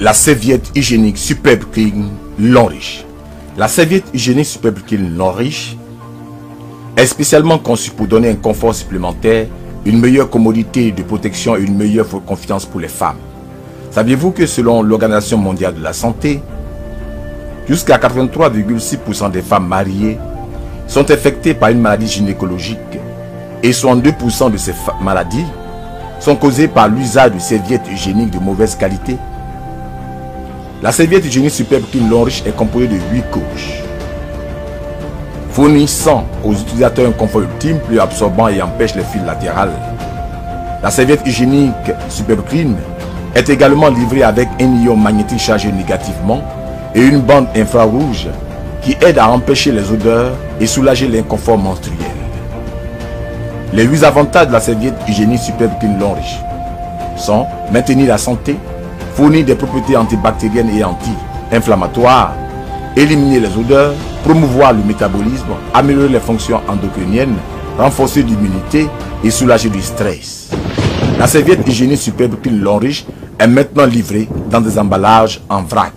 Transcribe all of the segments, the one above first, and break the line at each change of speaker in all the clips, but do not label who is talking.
La serviette hygiénique Superbe Clean Lonrich. La serviette hygiénique Superbe Clean Lonrich est spécialement conçue pour donner un confort supplémentaire, une meilleure commodité de protection et une meilleure confiance pour les femmes. Saviez-vous que selon l'Organisation mondiale de la santé, jusqu'à 83,6% des femmes mariées sont infectées par une maladie gynécologique et 62% de ces maladies sont causées par l'usage de serviettes hygiéniques de mauvaise qualité? La serviette hygiénique Superbe Clean Lonrich est composée de 8 couches, fournissant aux utilisateurs un confort ultime, plus absorbant et empêche les fils latérales. La serviette hygiénique Superbe Clean est également livrée avec un ion magnétique chargé négativement et une bande infrarouge qui aide à empêcher les odeurs et soulager l'inconfort menstruel. Les 8 avantages de la serviette hygiénique Superbe Clean Lonrich sont: maintenir la santé, fournir des propriétés antibactériennes et anti-inflammatoires, éliminer les odeurs, promouvoir le métabolisme, améliorer les fonctions endocriniennes, renforcer l'immunité et soulager du stress. La serviette hygiénique Superbe Clean Lonrich est maintenant livrée dans des emballages en vrac.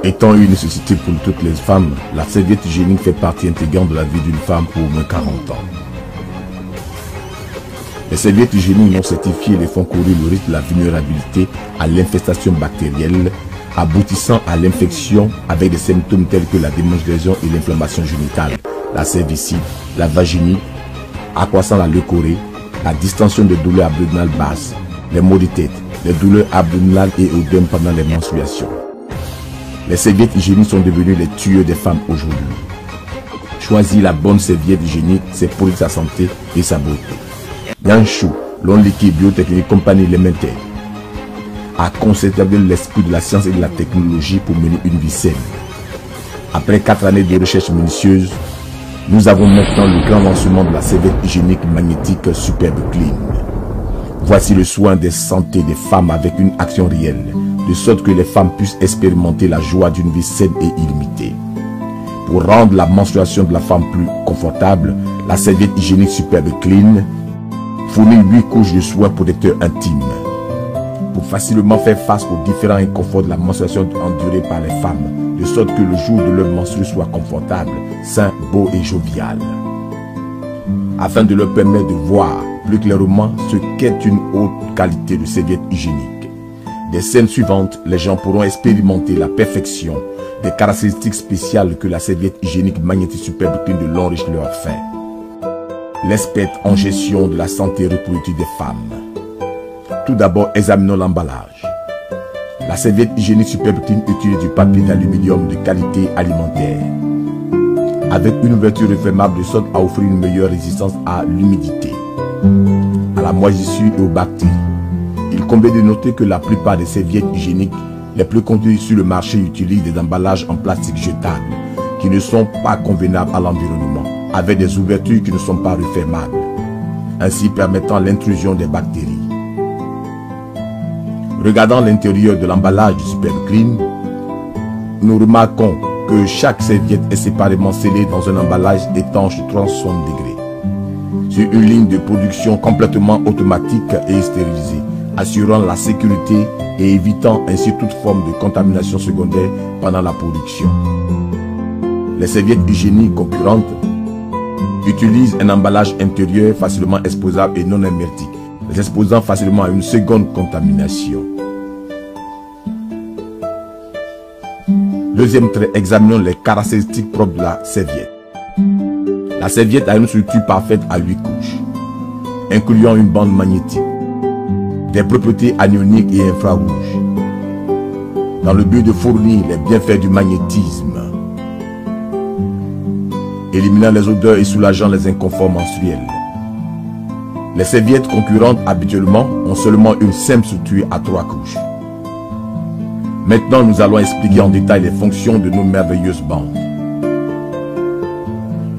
Étant une nécessité pour toutes les femmes, la serviette hygiénique fait partie intégrante de la vie d'une femme pour au moins 40 ans. Les serviettes hygiéniques non certifiées les font courir le risque de la vulnérabilité à l'infestation bactérienne, aboutissant à l'infection avec des symptômes tels que la démangeaison et l'inflammation génitale, la cervicite, la vaginite, accroissant la leucorrhée, la distension des douleurs abdominales basses, les maux de tête, les douleurs abdominales et œdèmes pendant les menstruations. Les serviettes hygiéniques sont devenues les tueurs des femmes aujourd'hui. Choisir la bonne serviette hygiénique, c'est pour sa santé et sa beauté. Yanshu, Lonliki Biotechnique Compagnie Limited, a conservé l'esprit de la science et de la technologie pour mener une vie saine. Après 4 années de recherche minutieuse, nous avons maintenant le grand lancement de la serviette hygiénique magnétique Superbe Clean. Voici le soin des santé des femmes avec une action réelle, de sorte que les femmes puissent expérimenter la joie d'une vie saine et illimitée. Pour rendre la menstruation de la femme plus confortable, la serviette hygiénique Superbe Clean fournit 8 couches de soins protecteurs intimes pour facilement faire face aux différents inconforts de la menstruation endurée par les femmes, de sorte que le jour de leur menstru soit confortable, sain, beau et jovial. Afin de leur permettre de voir plus clairement ce qu'est une haute qualité de serviette hygiénique. Des scènes suivantes, les gens pourront expérimenter la perfection des caractéristiques spéciales que la serviette hygiénique magnétique Superbe Clean de Lonrich leur offre. L'expert en gestion de la santé reproductive des femmes. Tout d'abord, examinons l'emballage. La serviette hygiénique Superbe Clean utilise du papier d'aluminium de qualité alimentaire, avec une ouverture refermable de sorte à offrir une meilleure résistance à l'humidité, à la moisissure et aux bactéries. Il convient de noter que la plupart des serviettes hygiéniques les plus connues sur le marché utilisent des emballages en plastique jetable qui ne sont pas convenables à l'environnement, avec des ouvertures qui ne sont pas refermables, ainsi permettant l'intrusion des bactéries. Regardant l'intérieur de l'emballage du Superbe Clean, nous remarquons que chaque serviette est séparément scellée dans un emballage étanche de 360 degrés, sur une ligne de production complètement automatique et stérilisée, assurant la sécurité et évitant ainsi toute forme de contamination secondaire pendant la production. Les serviettes hygiéniques concurrentes utilisent un emballage intérieur facilement exposable et non hermétique, les exposant facilement à une seconde contamination. Deuxième trait, examinons les caractéristiques propres de la serviette. La serviette a une structure parfaite à 8 couches, incluant une bande magnétique, des propriétés anioniques et infrarouges, dans le but de fournir les bienfaits du magnétisme, éliminant les odeurs et soulageant les inconforts menstruels. Les serviettes concurrentes habituellement ont seulement une simple structure à 3 couches. Maintenant, nous allons expliquer en détail les fonctions de nos merveilleuses bandes.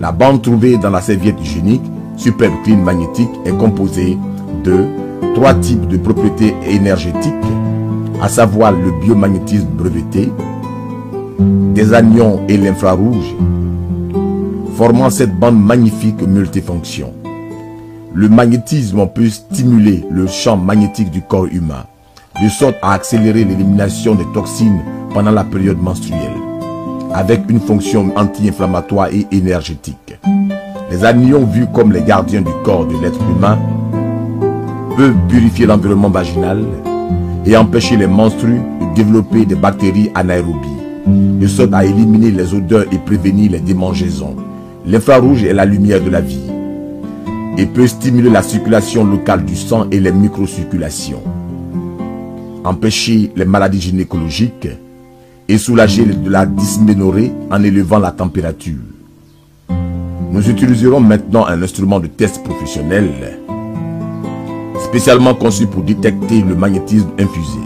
La bande trouvée dans la serviette hygiénique Superbe Clean magnétique est composée de 3 types de propriétés énergétiques, à savoir le biomagnétisme breveté, des anions et l'infrarouge, formant cette bande magnifique multifonction. Le magnétisme peut stimuler le champ magnétique du corps humain, de sorte à accélérer l'élimination des toxines pendant la période menstruelle, avec une fonction anti-inflammatoire et énergétique. Les anions, vus comme les gardiens du corps de l'être humain, peuvent purifier l'environnement vaginal et empêcher les menstrues de développer des bactéries anaérobies, de sorte à éliminer les odeurs et prévenir les démangeaisons. L'infrarouge est la lumière de la vie et peut stimuler la circulation locale du sang et les microcirculations, empêcher les maladies gynécologiques et soulager de la dysménorrhée en élevant la température. Nous utiliserons maintenant un instrument de test professionnel spécialement conçu pour détecter le magnétisme infusé.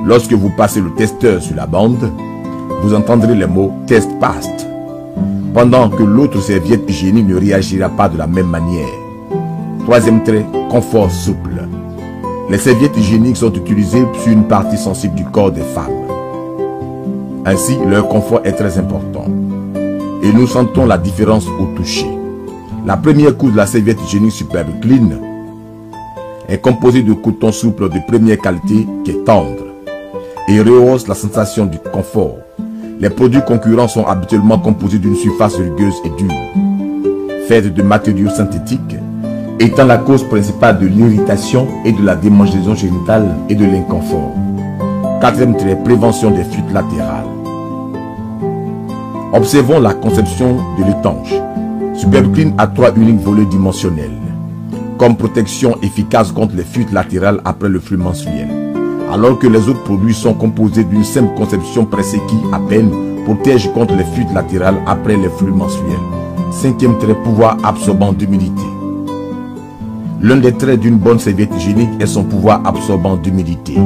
Lorsque vous passez le testeur sur la bande, vous entendrez les mots « test passed » pendant que l'autre serviette hygiénique ne réagira pas de la même manière. Troisième trait, confort souple. Les serviettes hygiéniques sont utilisées sur une partie sensible du corps des femmes. Ainsi, leur confort est très important. Et nous sentons la différence au toucher. La première couche de la serviette hygiénique Superbe Clean est composée de coton souple de première qualité qui est tendre et rehausse la sensation du confort. Les produits concurrents sont habituellement composés d'une surface rugueuse et dure, faite de matériaux synthétiques, étant la cause principale de l'irritation et de la démangeaison génitale et de l'inconfort. Quatrième trait, prévention des fuites latérales. Observons la conception de l'étanche. Superbe Clean a 3 uniques volets dimensionnels, comme protection efficace contre les fuites latérales après le flux menstruel, alors que les autres produits sont composés d'une simple conception pressée qui, à peine, protège contre les fuites latérales après les flux menstruels. Cinquième trait, pouvoir absorbant d'humidité. L'un des traits d'une bonne serviette hygiénique est son pouvoir absorbant d'humidité.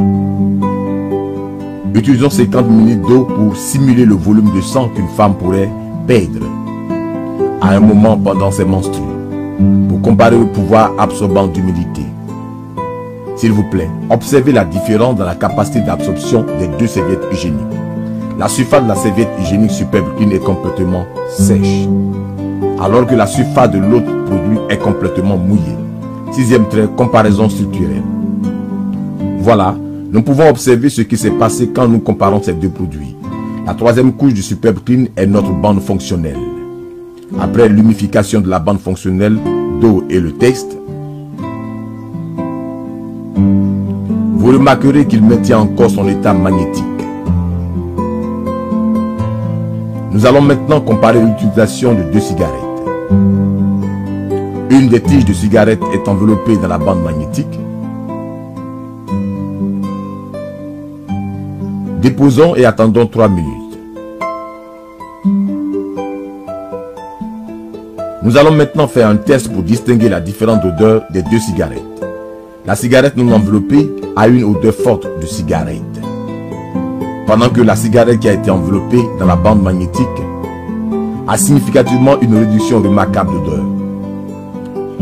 Utilisons 50 ml d'eau pour simuler le volume de sang qu'une femme pourrait perdre à un moment pendant ses menstrues, pour comparer le pouvoir absorbant d'humidité. S'il vous plaît, observez la différence dans la capacité d'absorption des deux serviettes hygiéniques. La surface de la serviette hygiénique Superbe Clean est complètement sèche, alors que la surface de l'autre produit est complètement mouillée. Sixième trait, comparaison structurelle. Voilà, nous pouvons observer ce qui s'est passé quand nous comparons ces deux produits. La troisième couche du Superbe Clean est notre bande fonctionnelle. Après l'humidification de la bande fonctionnelle d'eau et le texte, vous remarquerez qu'il maintient encore son état magnétique. Nous allons maintenant comparer l'utilisation de deux cigarettes. Une des tiges de cigarette est enveloppée dans la bande magnétique. Déposons et attendons 3 minutes. Nous allons maintenant faire un test pour distinguer la différence d'odeur des deux cigarettes. La cigarette non enveloppée a une odeur forte de cigarette, pendant que la cigarette qui a été enveloppée dans la bande magnétique a significativement une réduction remarquable d'odeur.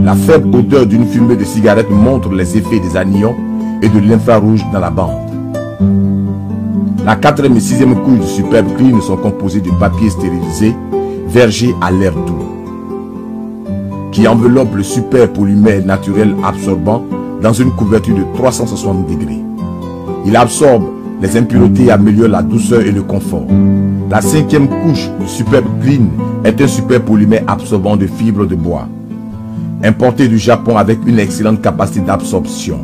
La faible odeur d'une fumée de cigarette montre les effets des anions et de l'infrarouge dans la bande. La 4e et 6e couche du Superbe Clean sont composées de papier stérilisé vergé à l'air doux, qui enveloppe le super polymère naturel absorbant dans une couverture de 360 degrés. Il absorbe les impuretés et améliore la douceur et le confort. La 5e couche du Superbe Clean est un super polymère absorbant de fibres de bois, importé du Japon avec une excellente capacité d'absorption.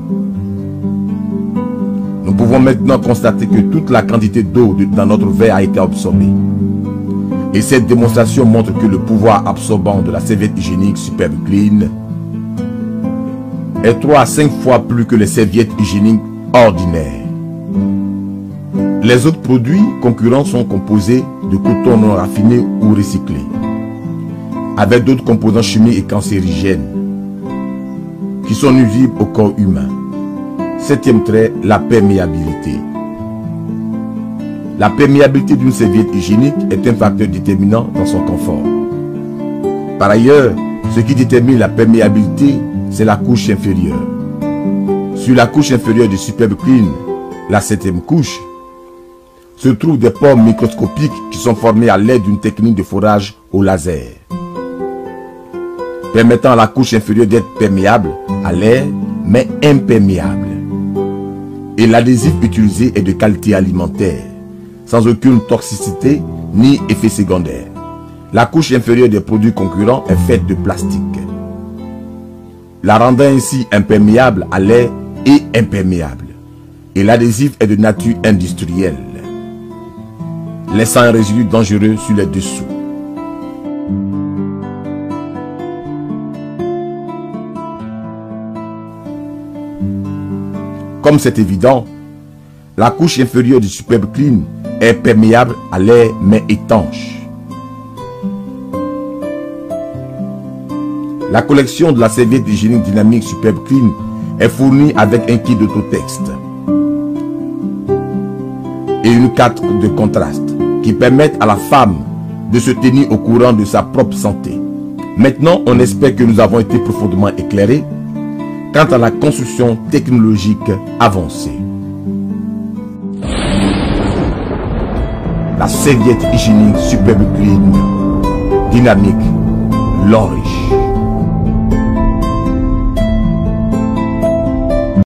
Nous pouvons maintenant constater que toute la quantité d'eau dans notre verre a été absorbée. Et cette démonstration montre que le pouvoir absorbant de la serviette hygiénique Superbe Clean est 3 à 5 fois plus que les serviettes hygiéniques ordinaires. Les autres produits concurrents sont composés de coton non raffiné ou recyclé, avec d'autres composants chimiques et cancérigènes qui sont nuisibles au corps humain. 7e trait, la perméabilité. La perméabilité d'une serviette hygiénique est un facteur déterminant dans son confort. Par ailleurs, ce qui détermine la perméabilité, c'est la couche inférieure. Sur la couche inférieure du Superbe Clean, la 7e couche, se trouvent des pores microscopiques qui sont formés à l'aide d'une technique de forage au laser, permettant à la couche inférieure d'être perméable à l'air, mais imperméable. Et l'adhésif utilisé est de qualité alimentaire, sans aucune toxicité ni effet secondaire. La couche inférieure des produits concurrents est faite de plastique, la rendant ainsi imperméable à l'air et imperméable. Et l'adhésif est de nature industrielle, laissant un résidu dangereux sur les dessous. Comme c'est évident, la couche inférieure du Superbe Clean est perméable à l'air mais étanche. La collection de la serviette hygiénique dynamique Superbe Clean est fournie avec un kit d'autotexte et une carte de contraste qui permettent à la femme de se tenir au courant de sa propre santé. Maintenant, on espère que nous avons été profondément éclairés quant à la construction technologique avancée. La serviette hygiénique Superbe Clean dynamique L'Enriche.